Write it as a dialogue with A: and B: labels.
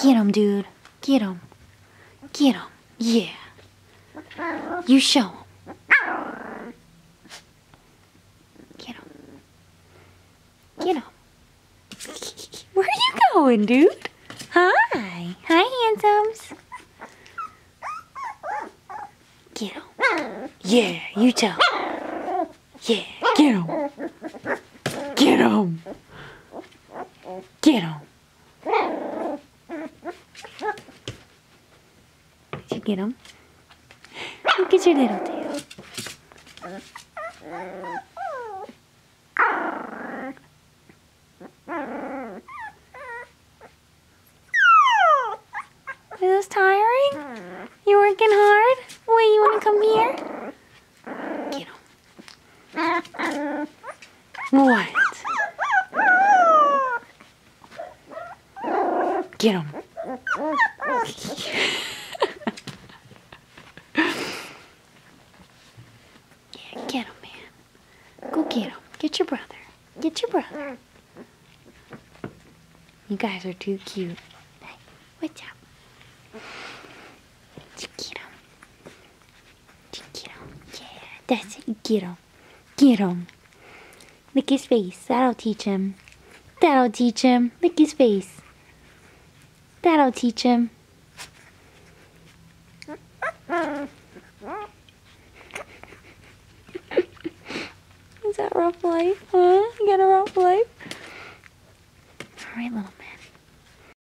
A: Get him, dude. Get him. Get him. Yeah. You show him. Get him. Get him. Where are you going, dude? Hi. Hi, handsomes. Get him. Yeah, you tell. Yeah, get him. Get him. Get him. Did you get him? Look at your little tail. Is this tiring? You working hard? Wait, you want to come here? Get him. What? Get him. Yeah, get him, man. Go get him. Get your brother. Get your brother. You guys are too cute. Hey, what's up? Did you get him? Did you get him? Yeah, that's it. Get him. Get him. Lick his face. That'll teach him. That'll teach him. Lick his face. That'll teach him. Is that rough life, huh? You got a rough life?